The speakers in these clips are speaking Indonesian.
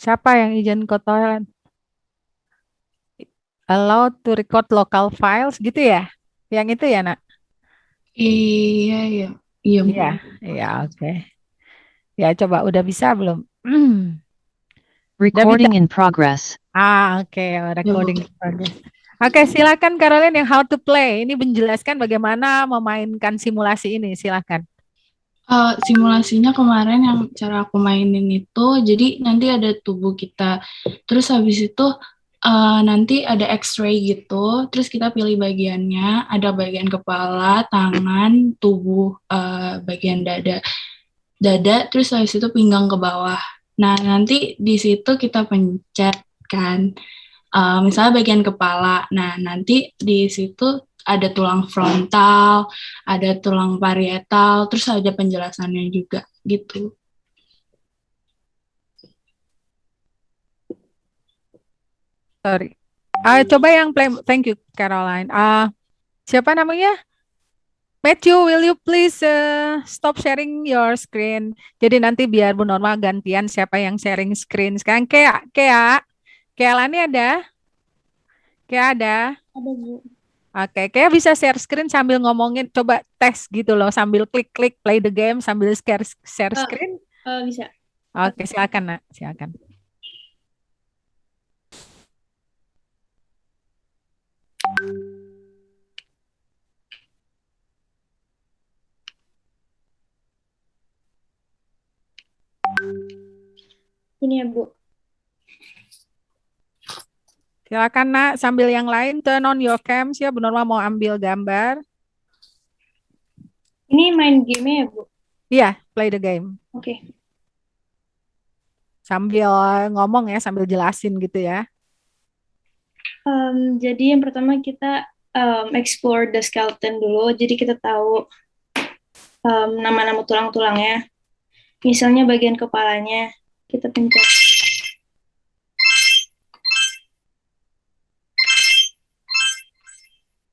Siapa yang izin ke toilet? Allow to record local files gitu ya? Yang itu ya, Nak? Iya, iya. Iya, Bu. Iya, iya, oke. Ya, coba udah bisa belum? Udah bisa. Recording in progress. Oke, Ya, Bu. recording in progress. Oke, silakan Caroline yang how to play. Ini menjelaskan bagaimana memainkan simulasi ini. Silakan. Simulasinya kemarin yang cara aku mainin itu, jadi nanti ada tubuh kita, terus habis itu nanti ada X-ray gitu, terus kita pilih bagiannya, ada bagian kepala, tangan, tubuh, bagian dada, terus habis itu pinggang ke bawah. Nah, nanti di situ kita pencet kan. Misalnya bagian kepala. Nah, nanti di situ ada tulang frontal, ada tulang parietal, terus ada penjelasannya juga gitu. Sorry. Coba yang play. Thank you, Caroline. Siapa namanya? Matthew, will you please stop sharing your screen? Jadi nanti biar Bu Norma gantian siapa yang sharing screen. Sekarang Kea Lani ada? Kea ada? Ada Bu. Oke, Kea bisa share screen sambil ngomongin, coba tes gitu loh, sambil klik-klik play the game sambil share Eh, screen. bisa. Oke, silakan Nak, silakan. Ini ya Bu. Silakan Nak, sambil yang lain turn on your cams ya, Bu Norma mau ambil gambar. Ini main game ya Bu. Iya, play the game. Oke. Sambil ngomong ya, sambil jelasin gitu ya. Jadi yang pertama kita explore the skeleton dulu. Jadi kita tahu nama-nama tulang-tulangnya. Misalnya bagian kepalanya kita pencet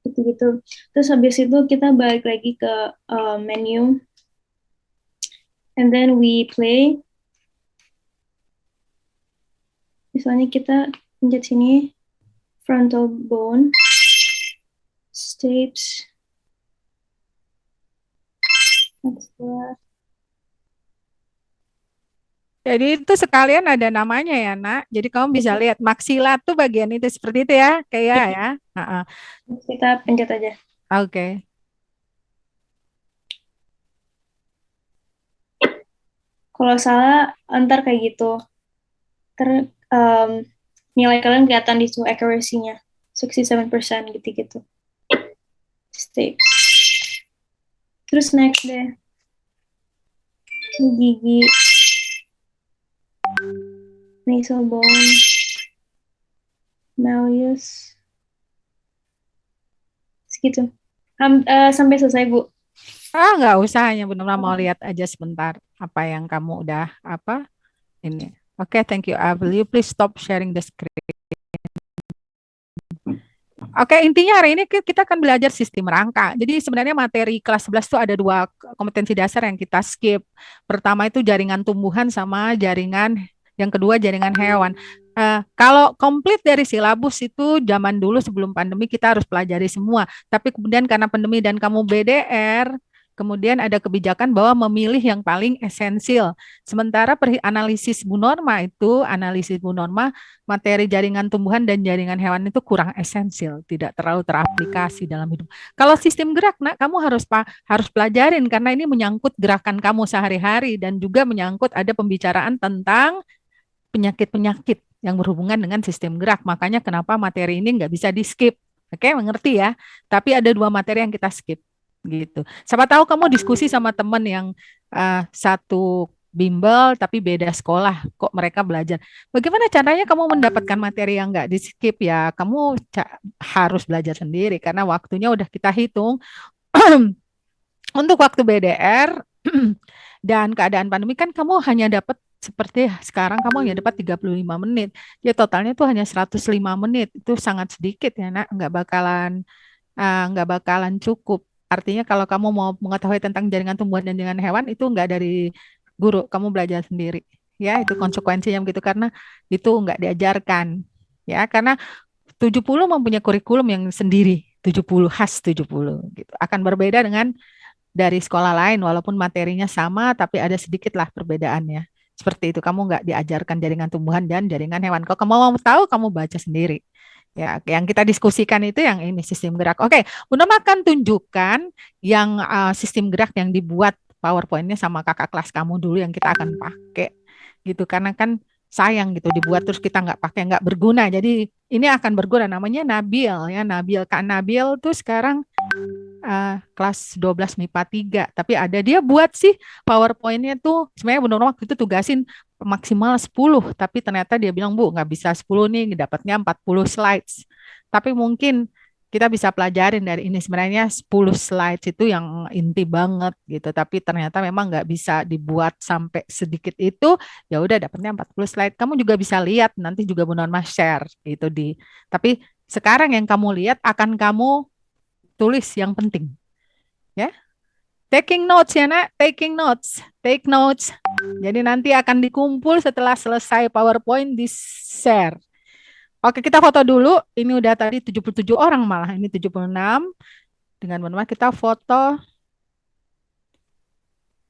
gitu-gitu. Terus habis itu kita balik lagi ke menu, and then we play. Misalnya kita pencet sini frontal bone, stapes, maxilla. Jadi itu sekalian ada namanya ya, Nak. Jadi kamu bisa lihat maksila tuh bagian itu seperti itu ya, kayak ya. Ha-ha. Kita pencet aja. Oke. Kalau salah, ntar kayak gitu. Ter, um, nilai kalian kelihatan di situ accuracy-nya. 67% gitu-gitu. Stay. Terus next deh. Gigi. Nasal bone. Malleus. Segitu. Sampai selesai, Bu. Nggak usah, hanya benar mau lihat aja sebentar apa yang kamu udah apa ini. Oke, thank you. Will you please stop sharing the screen? Oke, intinya hari ini kita akan belajar sistem rangka. Jadi sebenarnya materi kelas 11 itu ada dua kompetensi dasar yang kita skip. Pertama itu jaringan tumbuhan sama jaringan, yang kedua jaringan hewan. Kalau komplit dari silabus itu zaman dulu sebelum pandemi kita harus pelajari semua. Tapi kemudian karena pandemi dan kamu BDR, kemudian ada kebijakan bahwa memilih yang paling esensial. Sementara analisis Bu Norma materi jaringan tumbuhan dan jaringan hewan itu kurang esensial, tidak terlalu teraplikasi dalam hidup. Kalau sistem gerak, Nak, kamu harus pelajarin karena ini menyangkut gerakan kamu sehari-hari dan juga menyangkut ada pembicaraan tentang penyakit-penyakit yang berhubungan dengan sistem gerak. Makanya kenapa materi ini nggak bisa di skip. Oke, mengerti ya? Tapi ada dua materi yang kita skip gitu. Siapa tahu kamu diskusi sama teman yang satu bimbel tapi beda sekolah, kok mereka belajar. Bagaimana caranya kamu mendapatkan materi yang nggak di skip ya? Kamu harus belajar sendiri karena waktunya udah kita hitung. Untuk waktu BDR dan keadaan pandemi kan kamu hanya dapat seperti sekarang kamu hanya dapat 35 menit. Ya totalnya itu hanya 105 menit. Itu sangat sedikit ya, Nak. Nggak bakalan cukup. Artinya kalau kamu mau mengetahui tentang jaringan tumbuhan dan jaringan hewan itu nggak dari guru, kamu belajar sendiri Ya, itu konsekuensinya begitu karena itu nggak diajarkan. Ya, karena 70 mempunyai kurikulum yang sendiri, 70 khas 70 gitu. Akan berbeda dengan dari sekolah lain walaupun materinya sama tapi ada sedikit lah perbedaannya. Seperti itu, kamu nggak diajarkan jaringan tumbuhan dan jaringan hewan. Kalau kamu mau tahu, kamu baca sendiri. Ya, yang kita diskusikan itu yang ini sistem gerak. Oke, Bunda akan tunjukkan yang sistem gerak yang dibuat PowerPoint-nya sama kakak kelas kamu dulu yang kita akan pakai gitu. Karena kan sayang gitu dibuat terus kita nggak pakai nggak berguna. Jadi ini akan berguna namanya Nabil ya Nabil. Kak Nabil tuh sekarang kelas 12 MIPA 3. Tapi ada dia buat sih PowerPoint-nya tuh sebenarnya benar waktu itu tugasin maksimal 10, tapi ternyata dia bilang, Bu, nggak bisa 10 nih, dapatnya 40 slides. Tapi mungkin kita bisa pelajarin dari ini sebenarnya 10 slides itu yang inti banget gitu, tapi ternyata memang nggak bisa dibuat sampai sedikit itu, ya udah dapatnya 40 slide. Kamu juga bisa lihat nanti juga Bu Norma share itu tapi sekarang yang kamu lihat akan kamu tulis yang penting ya. Taking notes ya nak, taking notes, take notes. Jadi nanti akan dikumpul setelah selesai PowerPoint di share. Oke, kita foto dulu. Ini udah tadi 77 orang malah, ini 76. Dengan benar kita foto.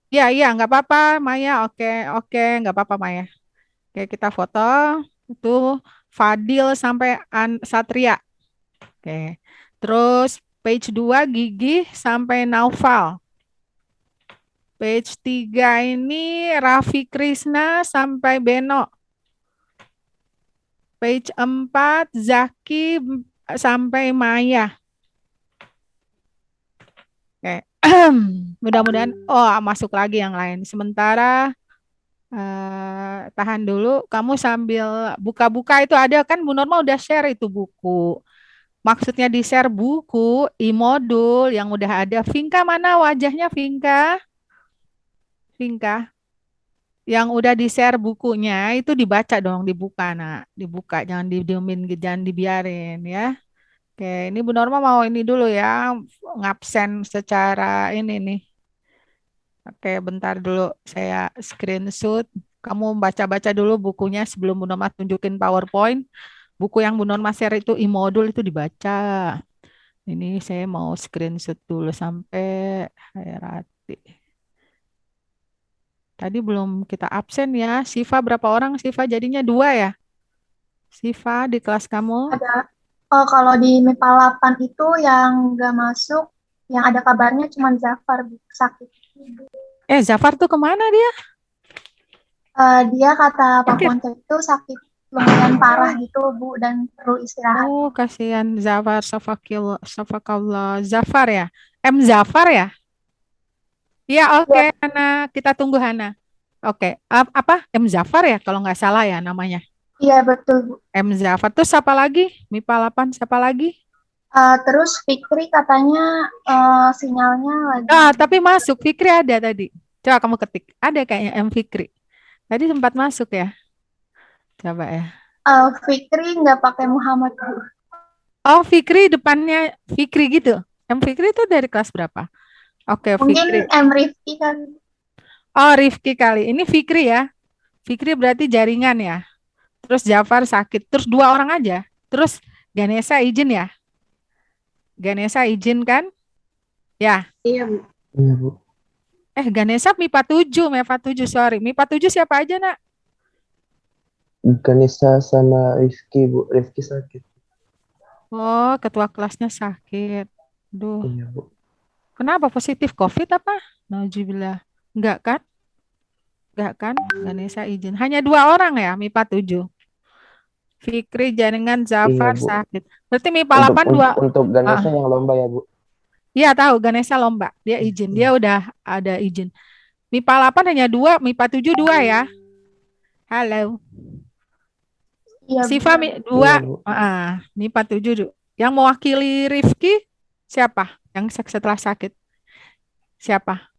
Ya, iya, nggak apa-apa Maya. Oke, oke, nggak apa-apa Maya. Oke, kita foto. Itu Fadil sampai Satria. Oke. Terus page 2 Gigi sampai Naufal. Page 3 ini Raffi Krishna sampai Beno. Page 4 Zaki sampai Maya. Oke. Mudah-mudahan masuk lagi yang lain. Sementara tahan dulu. Kamu sambil buka-buka itu ada kan Bu Norma udah share itu buku. Maksudnya di share buku, e-modul yang udah ada. Vinka mana wajahnya Vinka? Vinka. Yang udah di-share bukunya itu dibaca dong, dibuka nak, dibuka jangan didiemin, jangan dibiarin ya. Oke, ini Bu Norma mau ini dulu ya, ngabsen secara ini nih. Oke, bentar dulu saya screenshot. Kamu baca-baca dulu bukunya sebelum Bu Norma tunjukin PowerPoint. Buku yang Bu Norma share itu e-modul itu dibaca. Ini saya mau screenshot dulu sampai Hairati. Tadi belum kita absen ya. Siva berapa orang? Siva jadinya 2 ya? Siva di kelas kamu? Ada kalau di MIPA 8 itu yang nggak masuk, yang ada kabarnya cuma Zafar sakit. Zafar tuh kemana dia? Dia kata Pak Sakit. Ponco itu sakit lumayan parah gitu Bu dan perlu istirahat. Oh, kasihan Zafar, Safakallah. Zafar ya? Zafar ya? Iya, oke, Ya, Hana. Kita tunggu Hana. Oke, apa? Zafar ya kalau nggak salah ya namanya. iya betul Bu. Zafar. Terus siapa lagi? MIPA 8 siapa lagi? Terus Fikri katanya sinyalnya lagi. Tapi masuk. Fikri ada tadi. Coba kamu ketik. Ada kayaknya Fikri. Tadi sempat masuk ya. Coba ya. Fikri nggak pakai Muhammad Bu. Oh, Fikri depannya Fikri gitu. Fikri itu dari kelas berapa? Oke, Fikri. Mungkin Rifki kan. Oh, Rifki kali. Ini Fikri ya. Fikri berarti jaringan ya. Terus Jafar sakit. Terus 2 orang aja. Terus Ganesha izin ya. Ganesha izin kan? Ya. Iya Bu. Iya, Bu. Ganesha MIPA 7, sorry. MIPA 7 siapa aja, Nak? Ganesha sama Rifki, Bu. Rifki sakit. Oh, ketua kelasnya sakit. Duh, Iya, Bu. kenapa positif COVID apa? Nauzubillah. Enggak kan? Enggak kan? Ganesha izin. Hanya 2 orang ya, MIPA 7. Fikri jaringan Zafar Iya, Bu. sakit. Berarti MIPA 8 2. Untuk Ganesha yang lomba ya, Bu. Iya tahu Ganesha lomba. Dia izin. Dia udah ada izin. MIPA 8 hanya 2, MIPA 7 2 ya. Halo. Iya Bu. Siva 2. Iya, Bu. MIPA 7. Yang mewakili Rifki siapa? Yang setelah sakit. Siapa?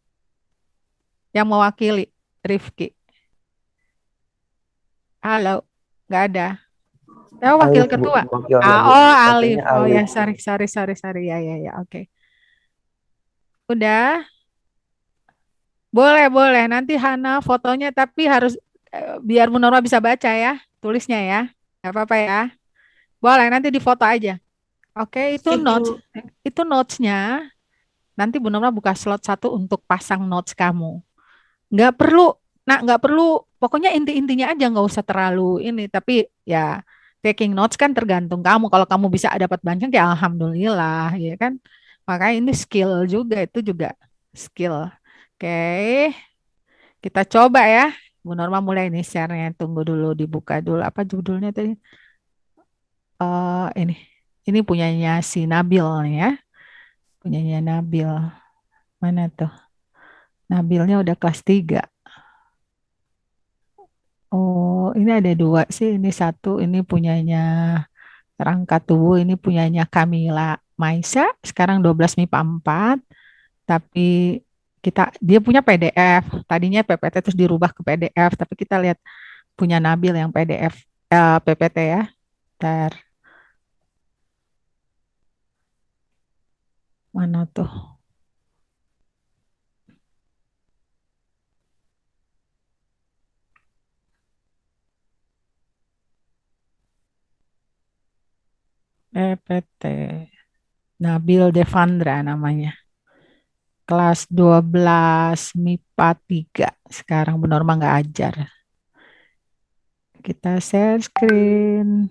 Yang mewakili Rifki. Halo. Nggak ada. Wakil Alif, Bu. ketua. Wakilnya, Bu. Alif. Katanya Oh ya, Alif. sorry. Ya, oke. Udah. Boleh. Nanti Hana fotonya tapi harus biar Bu Norma bisa baca ya, tulisnya ya. Nggak apa-apa ya. Boleh, nanti difoto aja. Oke, itu Oke, notes. Bu. Itu notes-nya. Nanti Bu Norma buka slot 1 untuk pasang notes kamu. Nggak perlu, nggak perlu. Pokoknya inti-intinya aja, nggak usah terlalu ini. Tapi ya, taking notes kan tergantung kamu. Kalau kamu bisa dapat banyak ya alhamdulillah, ya kan. Makanya ini skill juga, itu juga skill. Oke, kita coba ya. Bu Norma mulai nih share-nya. Tunggu dulu, dibuka dulu. Apa judulnya tadi? Ini. Ini punyanya si Nabil nih ya. Punyanya Nabil. Mana tuh? Nabilnya udah kelas 3. Oh, ini ada 2 sih. Ini satu, ini punyanya Rangka Tubuh, ini punyanya Kamila Maisa. Sekarang 12 MIPA 4. Tapi dia punya PDF. Tadinya PPT terus dirubah ke PDF. Tapi kita lihat punya Nabil yang PDF, PPT ya. Ntar, mana tuh? PPT. Nabil Devandra namanya. Kelas 12 MIPA 3. Sekarang Bu Norma nggak ajar. Kita share screen.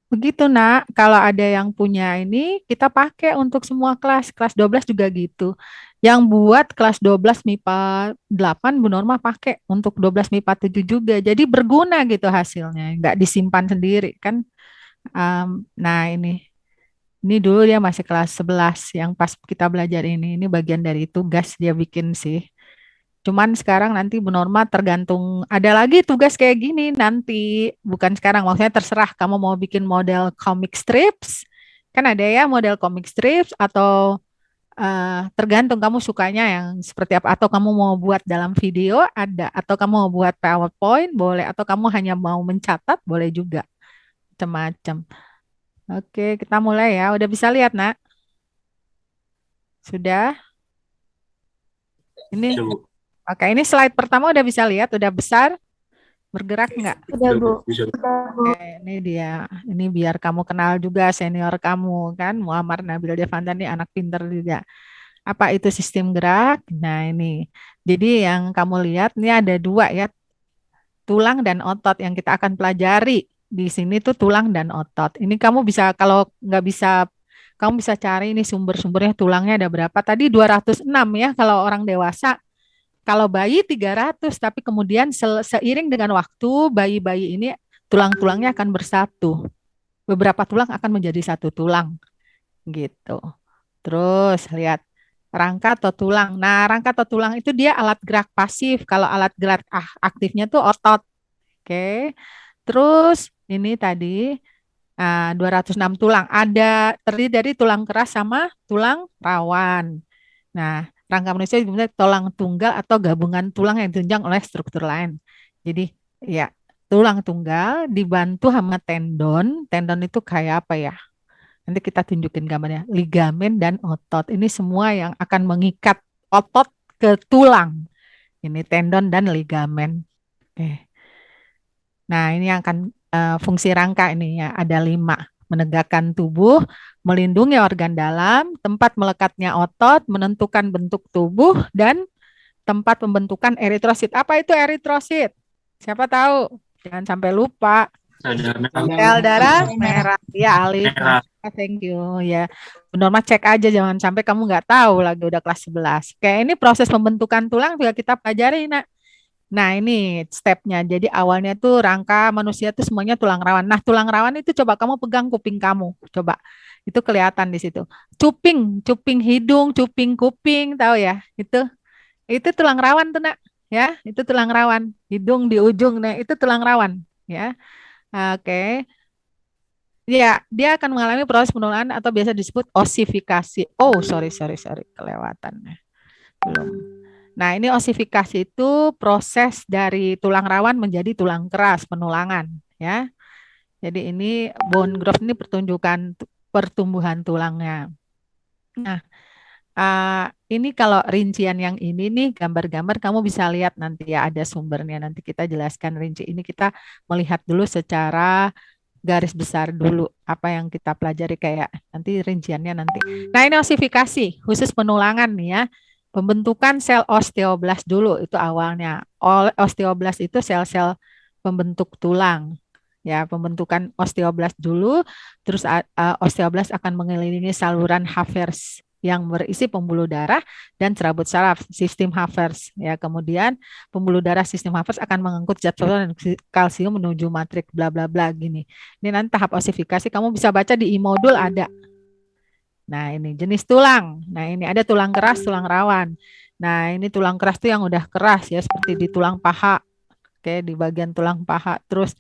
Begitu nak, kalau ada yang punya ini kita pakai untuk semua kelas. Kelas 12 juga gitu. Yang buat kelas 12 MIPA 8 Bu Norma pakai untuk 12 MIPA 7 juga. Jadi berguna gitu hasilnya, nggak disimpan sendiri kan. Nah ini dulu dia masih kelas 11 yang pas kita belajar ini bagian dari tugas dia bikin sih. Cuman sekarang nanti Bu Norma tergantung, ada lagi tugas kayak gini nanti, bukan sekarang, maksudnya terserah kamu mau bikin model comic strips, kan ada ya model comic strips, atau tergantung kamu sukanya yang seperti apa, atau kamu mau buat dalam video ada, atau kamu mau buat PowerPoint boleh, atau kamu hanya mau mencatat boleh juga, macam-macam. Oke, kita mulai ya, udah bisa lihat nak? Sudah? Ini, Bisa, Bu. oke, ini slide pertama udah bisa lihat, udah besar, bergerak nggak? Udah, Bu. Bisa, Bu. Ini dia, ini biar kamu kenal juga senior kamu kan, Muammar Nabil Devanda nih anak pinter juga. Apa itu sistem gerak? Nah ini, jadi yang kamu lihat ini ada 2 ya, tulang dan otot yang kita akan pelajari. Di sini tuh tulang dan otot. Ini kamu bisa, kalau nggak bisa, kamu bisa cari ini sumber-sumbernya, tulangnya ada berapa. Tadi 206 ya kalau orang dewasa. Kalau bayi 300, tapi kemudian seiring dengan waktu bayi-bayi ini tulang-tulangnya akan bersatu. Beberapa tulang akan menjadi satu tulang gitu. Terus lihat rangka atau tulang. Nah, rangka atau tulang itu dia alat gerak pasif. Kalau alat gerak aktifnya tuh otot. Oke. Terus ini tadi 206 tulang. Ada terdiri dari tulang keras sama tulang rawan. Nah, rangka manusia disebutnya tulang tunggal atau gabungan tulang yang ditunjang oleh struktur lain. Jadi, ya, tulang tunggal dibantu sama tendon. Tendon itu kayak apa ya? Nanti kita tunjukin gambarnya. Ligamen dan otot. Ini semua yang akan mengikat otot ke tulang. Ini tendon dan ligamen. Oke. Nah, ini yang akan fungsi rangka ini ya. Ada 5. Menegakkan tubuh, melindungi organ dalam, tempat melekatnya otot, menentukan bentuk tubuh, dan tempat pembentukan eritrosit. Apa itu eritrosit? Siapa tahu? Jangan sampai lupa. Ada Sel darah merah. Ya, Alif. merah. Thank you. Ya, benar mah cek aja, jangan sampai kamu nggak tahu lagi udah kelas 11. Kayak ini proses pembentukan tulang juga kita pelajari, nak. Nah, ini stepnya. Jadi awalnya tuh rangka manusia tuh semuanya tulang rawan. Nah, tulang rawan itu coba kamu pegang kuping kamu. Coba. Itu kelihatan di situ. Cuping, cuping hidung, cuping kuping, tahu ya? Itu tulang rawan tuh, nak. Ya, itu tulang rawan. Hidung di ujung, nah itu tulang rawan, ya. Oke. Ya, dia akan mengalami proses penuaan atau biasa disebut osifikasi. Oh, sorry, kelewatan. Belum. Nah, ini osifikasi itu proses dari tulang rawan menjadi tulang keras, penulangan, ya. Jadi ini bone growth ini pertunjukan pertumbuhan tulangnya. Nah, Ini kalau rincian yang ini nih gambar-gambar kamu bisa lihat nanti ya ada sumbernya nanti kita jelaskan rinci ini kita melihat dulu secara garis besar dulu apa yang kita pelajari kayak nanti rinciannya nanti. Nah ini osifikasi khusus penulangan nih ya. Pembentukan sel osteoblast dulu itu awalnya. Osteoblast itu sel-sel pembentuk tulang. Ya, pembentukan osteoblast dulu, terus osteoblast akan mengelilingi saluran Havers yang berisi pembuluh darah dan serabut saraf sistem Havers. Ya, kemudian pembuluh darah sistem Havers akan mengangkut zat fosfor dan kalsium menuju matrik bla bla bla gini. Ini nanti tahap osifikasi kamu bisa baca di e-modul ada. Nah, ini jenis tulang. Nah, ini ada tulang keras, tulang rawan. Nah, ini tulang keras itu yang udah keras ya seperti di tulang paha. Oke, di bagian tulang paha. Terus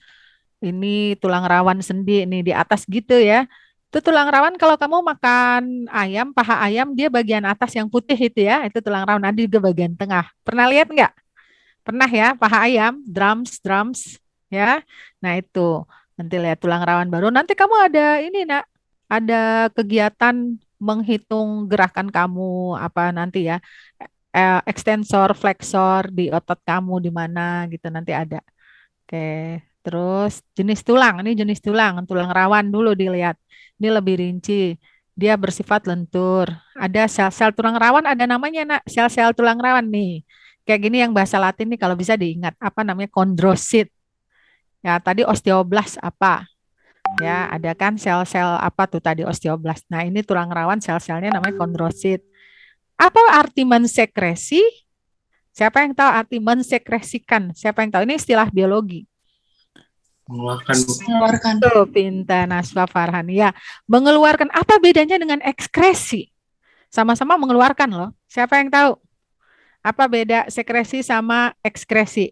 ini tulang rawan sendi ini di atas gitu ya. Itu tulang rawan kalau kamu makan ayam, paha ayam dia bagian atas yang putih itu ya, itu tulang rawan. Ada juga bagian tengah. Pernah lihat nggak? Pernah ya paha ayam, drums ya. Nah itu nanti lihat tulang rawan baru. Nanti kamu ada ini nak, ada kegiatan menghitung gerakan kamu apa nanti ya, ekstensor, flexor di otot kamu di mana gitu nanti ada. Oke, terus jenis tulang. Ini jenis tulang, tulang rawan dulu dilihat. Ini lebih rinci. Dia bersifat lentur. Ada sel-sel tulang rawan, ada namanya nak, sel-sel tulang rawan nih. Kayak gini yang bahasa Latin nih kalau bisa diingat apa namanya kondrosit. Ya, tadi osteoblast apa? Ya, ada kan sel-sel apa tuh tadi osteoblast. Nah, ini tulang rawan sel-selnya namanya kondrosit. Apa arti mensekresi? Siapa yang tahu arti mensekresikan? Siapa yang tahu? Ini istilah biologi. Mengeluarkan. Tuh, pintar Naswa Farhan. Ya, mengeluarkan. Apa bedanya dengan ekskresi? Sama-sama mengeluarkan loh. Siapa yang tahu? Apa beda sekresi sama ekskresi?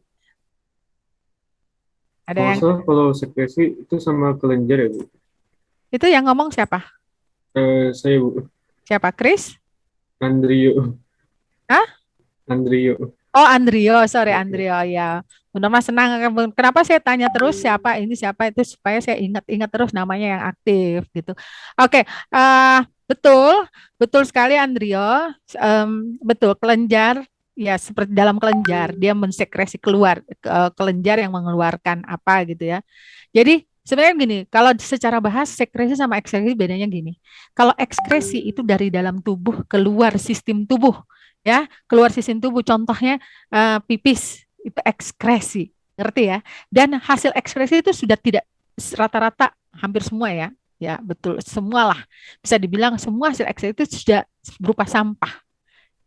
Ada yang Masalah kalau sekresi itu sama kelenjar ya, Bu? itu yang ngomong siapa? Saya, Bu. Siapa? Chris? Andrio. Hah? Andrio. Oh, Andrio, sorry Oke. Andrio ya. Benar mas senang. Kenapa saya tanya terus siapa ini siapa itu supaya saya ingat-ingat terus namanya yang aktif gitu. Oke, betul, betul sekali Andrio. Betul kelenjar ya seperti dalam kelenjar dia mensekresi keluar kelenjar yang mengeluarkan apa gitu ya. Jadi sebenarnya gini, kalau secara bahas sekresi sama ekskresi bedanya gini. Kalau ekskresi itu dari dalam tubuh keluar sistem tubuh ya keluar sistem tubuh contohnya pipis itu ekskresi ngerti ya dan hasil ekskresi itu sudah tidak rata-rata hampir semua ya betul semualah bisa dibilang semua hasil ekskresi itu sudah berupa sampah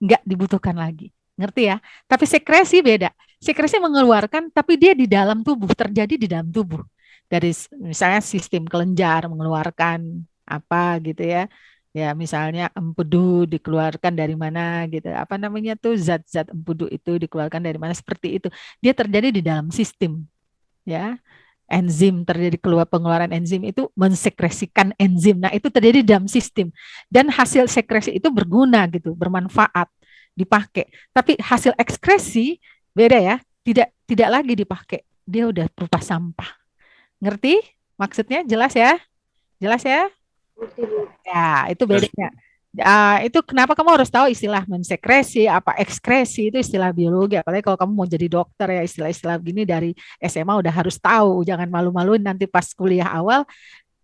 nggak dibutuhkan lagi ngerti ya tapi sekresi beda sekresi mengeluarkan tapi dia di dalam tubuh terjadi di dalam tubuh dari misalnya sistem kelenjar mengeluarkan apa gitu ya misalnya empedu dikeluarkan dari mana gitu apa namanya tuh zat-zat empedu itu dikeluarkan dari mana seperti itu dia terjadi di dalam sistem ya enzim terjadi keluar pengeluaran enzim itu mensekresikan enzim nah itu terjadi di dalam sistem dan hasil sekresi itu berguna gitu bermanfaat dipakai tapi hasil ekskresi beda ya tidak lagi dipakai dia udah berupa sampah ngerti maksudnya jelas ya ya, itu bedanya. Itu kenapa kamu harus tahu istilah mensekresi, apa ekskresi, itu istilah biologi. Apalagi kalau kamu mau jadi dokter ya istilah-istilah gini dari SMA udah harus tahu. Jangan malu-maluin nanti pas kuliah awal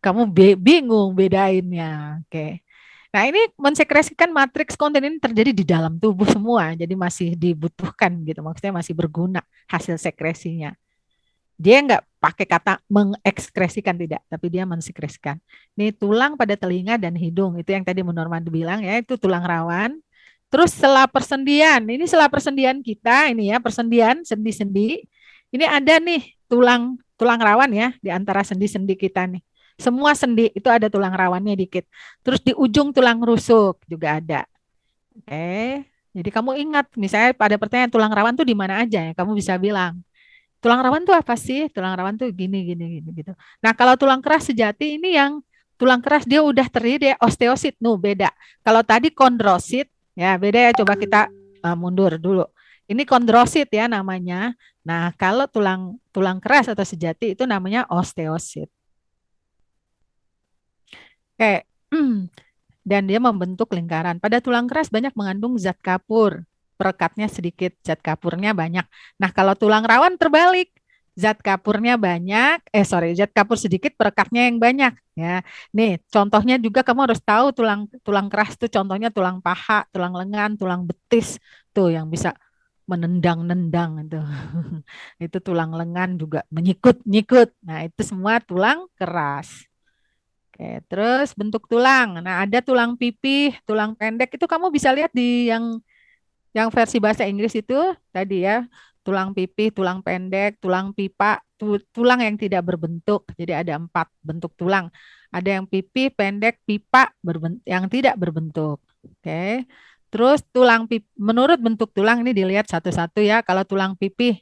kamu bingung bedainnya. Oke. Nah ini mensekresikan matriks konten ini terjadi di dalam tubuh semua. Jadi masih dibutuhkan gitu. Maksudnya masih berguna hasil sekresinya. Dia nggak pakai kata mengekskresikan tidak, tapi dia mensekresikan. Ini tulang pada telinga dan hidung, itu yang tadi Bu Norman bilang ya, itu tulang rawan. Terus sela persendian, ini sela persendian kita, ini ya persendian sendi-sendi. Ini ada nih tulang tulang rawan ya di antara sendi-sendi kita nih. Semua sendi itu ada tulang rawannya dikit. Terus di ujung tulang rusuk juga ada. Jadi kamu ingat, misalnya pada pertanyaan tulang rawan tuh di mana aja ya, kamu bisa bilang. Tulang rawan tuh apa sih? Tulang rawan tuh gini gitu. Nah, kalau tulang keras sejati ini yang tulang keras dia udah terdiri dari osteosit, beda. Kalau tadi kondrosit, ya beda ya. Coba kita mundur dulu. Ini kondrosit ya namanya. Nah, kalau tulang tulang keras atau sejati itu namanya osteosit. Oke. dan dia membentuk lingkaran. Pada tulang keras banyak mengandung zat kapur, perekatnya sedikit, zat kapurnya banyak. Nah, kalau tulang rawan terbalik, zat kapurnya banyak, zat kapur sedikit, perekatnya yang banyak. Ya, nih contohnya juga kamu harus tahu tulang keras tuh contohnya tulang paha, tulang lengan, tulang betis tuh yang bisa menendang-nendang itu. Itu tulang lengan juga menyikut-nyikut. Nah, itu semua tulang keras. Oke, terus bentuk tulang. Nah, ada tulang pipih, tulang pendek. Itu kamu bisa lihat di yang versi bahasa Inggris itu tadi ya. Tulang pipih, tulang pendek, tulang pipa, tulang yang tidak berbentuk. Jadi ada 4 bentuk tulang. Ada yang pipih, pendek, pipa, yang tidak berbentuk. Oke. Terus menurut bentuk tulang ini dilihat satu-satu ya. Kalau tulang pipih,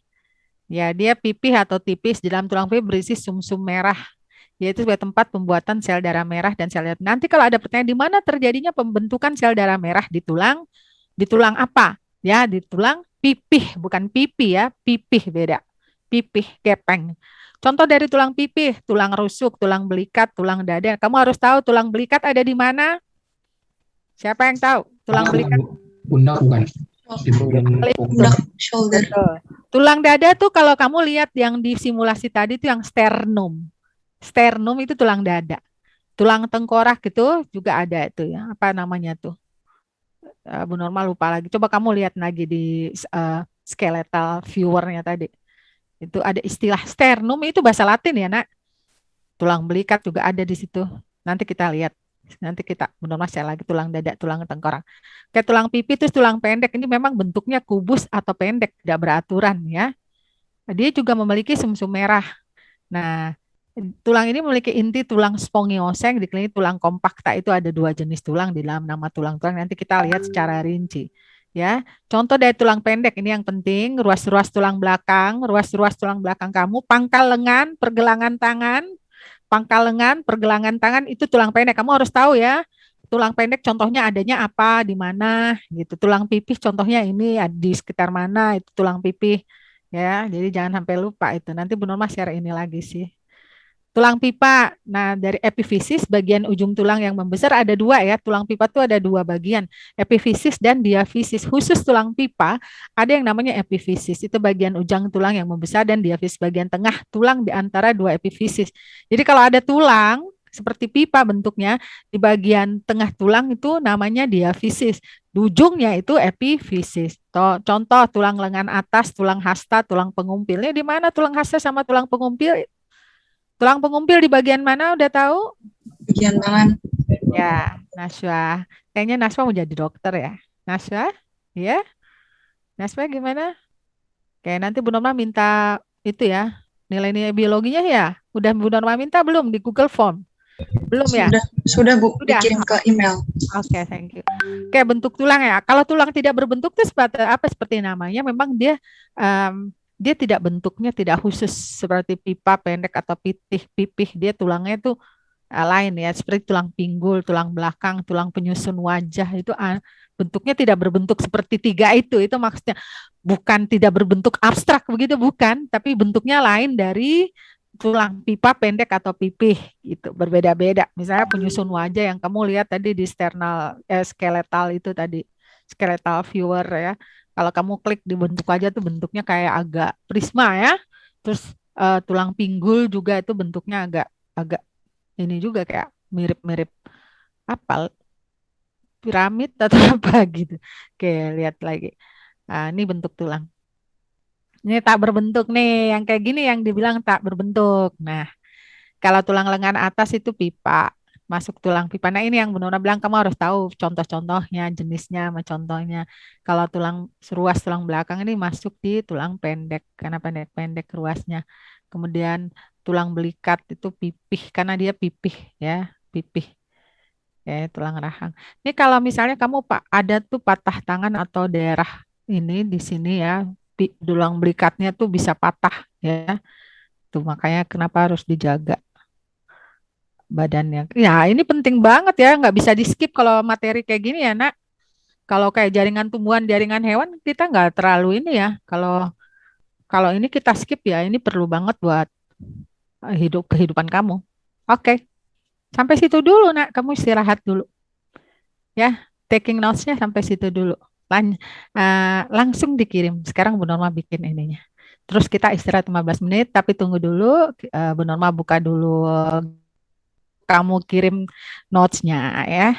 ya dia pipih atau tipis. Di dalam tulang pipih berisi sumsum merah, yaitu sebagai tempat pembuatan sel darah merah dan sel darah. Nanti kalau ada pertanyaan di mana terjadinya pembentukan sel darah merah di tulang apa? Ya, di tulang pipih, bukan pipi ya, pipih beda. Pipih gepeng. Contoh dari tulang pipih, tulang rusuk, tulang belikat, tulang dada. Kamu harus tahu tulang belikat ada di mana? Siapa yang tahu? Tulang belikat. Pundak bukan? Di bagian pundak. Shoulder. Tulang dada tuh kalau kamu lihat yang di simulasi tadi tuh yang sternum. Sternum itu tulang dada. Tulang tengkorak itu juga ada itu ya. Apa namanya tuh? Bu Norma lupa lagi. Coba kamu lihat lagi di skeletal viewernya tadi. Itu ada istilah sternum itu bahasa Latin ya, Nak. Tulang belikat juga ada di situ. Nanti kita lihat. Nanti kita Bu Norma share lagi tulang dada, tulang tengkorak. Kayak tulang pipi itu tulang pendek. Ini memang bentuknya kubus atau pendek, tidak beraturan ya. Dia juga memiliki sumsum merah. Nah, tulang ini memiliki inti tulang spongioseng, dikelilingi tulang kompakta. Itu ada 2 jenis tulang di dalam nama tulang-tulang. Nanti kita lihat secara rinci. Ya, contoh dari tulang pendek ini yang penting, ruas-ruas tulang belakang, ruas-ruas tulang belakang kamu, pangkal lengan, pergelangan tangan itu tulang pendek. Kamu harus tahu ya. Tulang pendek contohnya adanya apa, di mana gitu. Tulang pipih contohnya ini di sekitar mana itu tulang pipih. Ya, jadi jangan sampai lupa itu. Nanti Bu Norma share ini lagi sih. Tulang pipa. Nah, dari epifisis bagian ujung tulang yang membesar ada 2 ya. Tulang pipa itu ada 2 bagian, epifisis dan diafisis. Khusus tulang pipa ada yang namanya epifisis. Itu bagian ujung tulang yang membesar dan diafisis bagian tengah tulang di antara 2 epifisis. Jadi kalau ada tulang seperti pipa bentuknya, di bagian tengah tulang itu namanya diafisis. Di ujungnya itu epifisis. Contoh tulang lengan atas, tulang hasta, tulang pengumpilnya di mana tulang hasta sama tulang pengumpil? Tulang pengumpil di bagian mana udah tahu? Bagian tangan. Ya, Naswa. Kayaknya Naswa mau jadi dokter ya. Naswa? Ya? Naswa gimana? Oke, nanti Bu Norma minta itu ya, nilai-nilai biologinya ya. Udah Bu Norma minta belum di Google Form? Belum ya? Sudah Bu, Sudah. dikirim ke email. Oke, thank you. Oke, bentuk tulang ya. Kalau tulang tidak berbentuk itu seperti namanya, memang dia dia tidak bentuknya tidak khusus seperti pipa pendek atau pipih. Dia tulangnya itu lain ya, seperti tulang pinggul, tulang belakang, tulang penyusun wajah itu bentuknya tidak berbentuk seperti 3 itu. Itu maksudnya bukan tidak berbentuk abstrak begitu, bukan, tapi bentuknya lain dari tulang pipa pendek atau pipih itu berbeda-beda. Misalnya penyusun wajah yang kamu lihat tadi di skeletal itu tadi, skeletal viewer ya. Kalau kamu klik di bentuk wajah tuh bentuknya kayak agak prisma ya. Terus tulang pinggul juga itu bentuknya agak ini juga kayak mirip-mirip apa piramid atau apa gitu. Oke, lihat lagi. Nah, ini bentuk tulang. Ini tak berbentuk nih, yang kayak gini yang dibilang tak berbentuk. Nah, kalau tulang lengan atas itu pipa, masuk tulang pipa. Nah, ini yang benar bilang kamu harus tahu contoh-contohnya, jenisnya, sama contohnya. Kalau ruas tulang belakang ini masuk di tulang pendek, karena pendek-pendek ruasnya. Kemudian tulang belikat itu pipih, karena dia pipih ya, pipih. Tulang rahang. Ini kalau misalnya kamu ada tuh patah tangan atau daerah ini di sini ya, tulang belikatnya tuh bisa patah ya. Tuh makanya kenapa harus dijaga badannya. Ya, ini penting banget ya, nggak bisa di-skip kalau materi kayak gini ya, Nak. Kalau kayak jaringan tumbuhan, jaringan hewan, kita nggak terlalu ini ya. Kalau kalau ini kita skip ya, ini perlu banget buat kehidupan kamu. Oke, sampai situ dulu, Nak. Kamu istirahat dulu. Ya, taking notes-nya sampai situ dulu. Langsung dikirim. Sekarang Bu Norma bikin ininya. Terus kita istirahat 15 menit, tapi tunggu dulu. Bu Norma buka dulu, kamu kirim notes-nya ya.